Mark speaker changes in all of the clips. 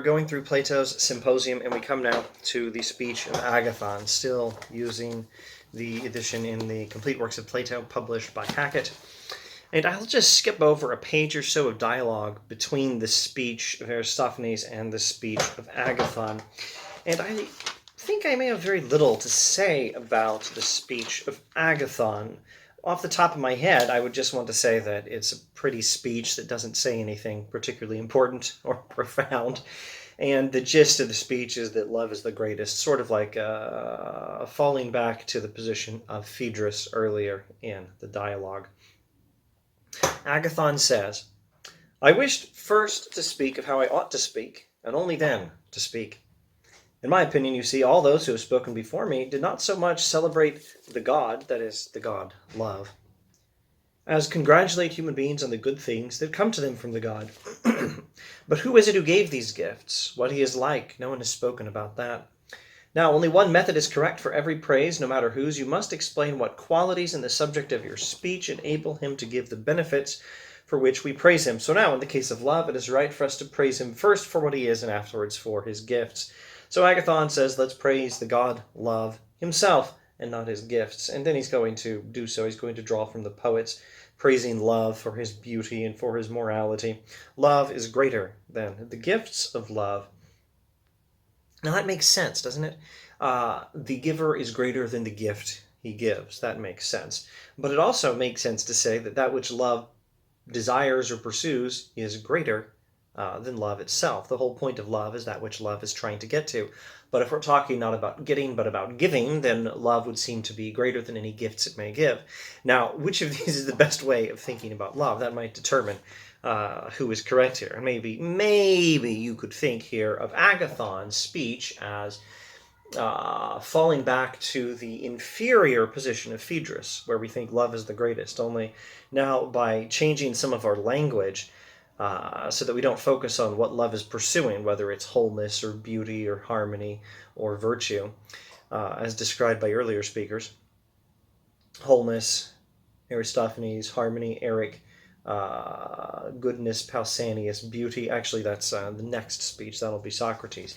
Speaker 1: going through Plato's Symposium, and we come now to the speech of Agathon, still using the edition in the Complete Works of Plato published by Hackett. And I'll just skip over a page or so of dialogue between the speech of Aristophanes and the speech of Agathon. And I think I may have very little to say about the speech of Agathon. Off the top of my head, I would just want to say that it's a pretty speech that doesn't say anything particularly important or profound. And the gist of the speech is that love is the greatest, sort of like falling back to the position of Phaedrus earlier in the dialogue. Agathon says, "I wished first to speak of how I ought to speak, and only then to speak. In my opinion, you see, all those who have spoken before me did not so much celebrate the God, that is, the God, love, as congratulate human beings on the good things that come to them from the God. But who is it who gave these gifts? What he is like? No one has spoken about that. Now, only one method is correct for every praise, no matter whose. You must explain what qualities in the subject of your speech enable him to give the benefits for which we praise him. So now, in the case of love, it is right for us to praise him first for what he is and afterwards for his gifts." So Agathon says, let's praise the God, love, himself, and not his gifts. And then he's going to do so. He's going to draw from the poets, praising love for his beauty and for his morality. Love is greater than the gifts of love. Now that makes sense, doesn't it? The giver is greater than the gift he gives. That makes sense. But it also makes sense to say that that which love desires or pursues is greater than love itself. The whole point of love is that which love is trying to get to. But if we're talking not about getting, but about giving, then love would seem to be greater than any gifts it may give. Now, which of these is the best way of thinking about love? That might determine who is correct here. And maybe you could think here of Agathon's speech as falling back to the inferior position of Phaedrus, where we think love is the greatest. Only now, by changing some of our language, so that we don't focus on what love is pursuing, whether it's wholeness or beauty or harmony or virtue, as described by earlier speakers. Wholeness, Aristophanes; harmony, Eric; goodness, Pausanias; beauty. Actually, that's the next speech. That'll be Socrates.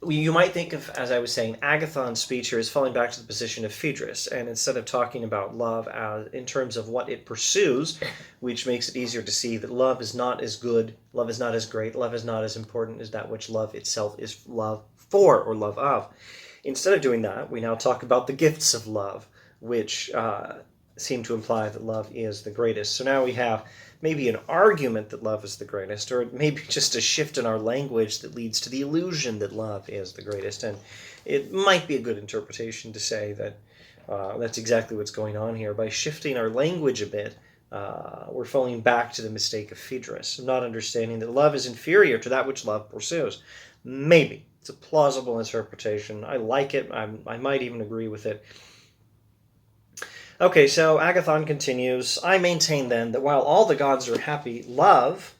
Speaker 1: You might think of, as I was saying, Agathon's speech here is falling back to the position of Phaedrus, and instead of talking about love in terms of what it pursues, which makes it easier to see that love is not as good, love is not as great, love is not as important as that which love itself is love for or love of. Instead of doing that, we now talk about the gifts of love, which seem to imply that love is the greatest. So now we have maybe an argument that love is the greatest, or maybe just a shift in our language that leads to the illusion that love is the greatest. And it might be a good interpretation to say that that's exactly what's going on here. By shifting our language a bit, we're falling back to the mistake of Phaedrus, not understanding that love is inferior to that which love pursues. Maybe. It's a plausible interpretation. I like it. I might even agree with it. Okay, so Agathon continues, "I maintain then that while all the gods are happy, love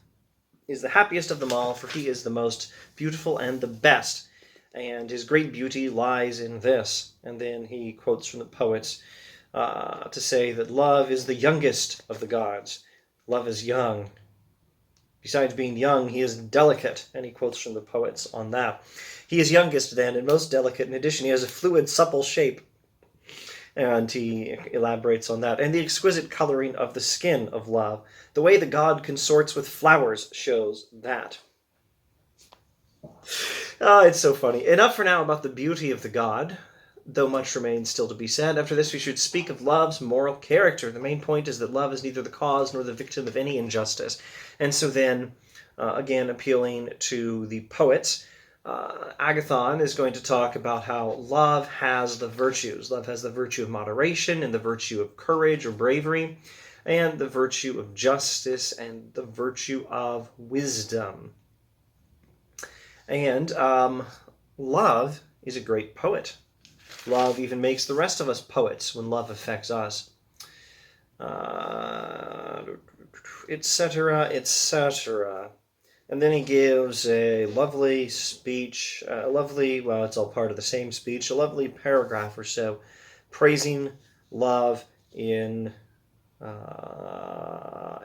Speaker 1: is the happiest of them all, for he is the most beautiful and the best, and his great beauty lies in this." And then he quotes from the poets to say that love is the youngest of the gods. Love is young. Besides being young, he is delicate, and he quotes from the poets on that. He is youngest then, and most delicate. In addition, he has a fluid, supple shape. And he elaborates on that. And the exquisite coloring of the skin of love. The way the god consorts with flowers shows that. It's so funny. Enough for now about the beauty of the god, though much remains still to be said. After this, we should speak of love's moral character. The main point is that love is neither the cause nor the victim of any injustice. And so then, again, appealing to the poets, Agathon is going to talk about how love has the virtues. Love has the virtue of moderation and the virtue of courage or bravery, and the virtue of justice and the virtue of wisdom. And love is a great poet. Love even makes the rest of us poets when love affects us. Etc., etc. And then he gives a lovely speech, well, it's all part of the same speech, a lovely paragraph or so, praising love in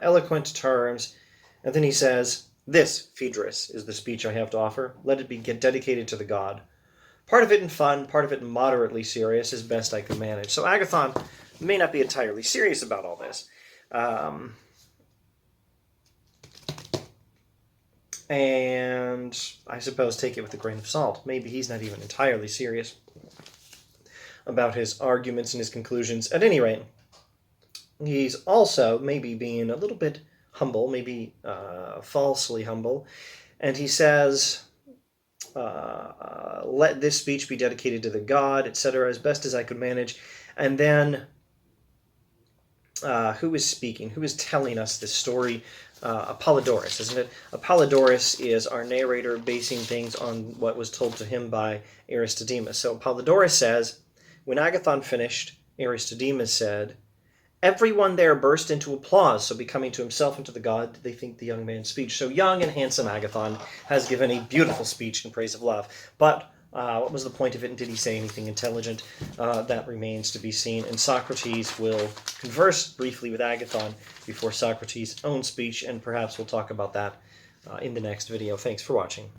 Speaker 1: eloquent terms. And then he says, This, Phaedrus, is the speech I have to offer. Let it be dedicated to the god. Part of it in fun, part of it moderately serious, as best I could manage. So Agathon may not be entirely serious about all this. And I suppose take it with a grain of salt. Maybe he's not even entirely serious about his arguments and his conclusions. At any rate, he's also maybe being a little bit humble, maybe falsely humble. And he says, let this speech be dedicated to the god, etc., as best as I could manage. And then, who is speaking? Who is telling us this story? Apollodorus, isn't it? Apollodorus is our narrator, basing things on what was told to him by Aristodemus. So Apollodorus says, when Agathon finished, Aristodemus said, everyone there burst into applause, so becoming to himself and to the god did they think the young man's speech. So young and handsome Agathon has given a beautiful speech in praise of love. But what was the point of it, and did he say anything intelligent? That remains to be seen. And Socrates will converse briefly with Agathon before Socrates' own speech, and perhaps we'll talk about that in the next video. Thanks for watching.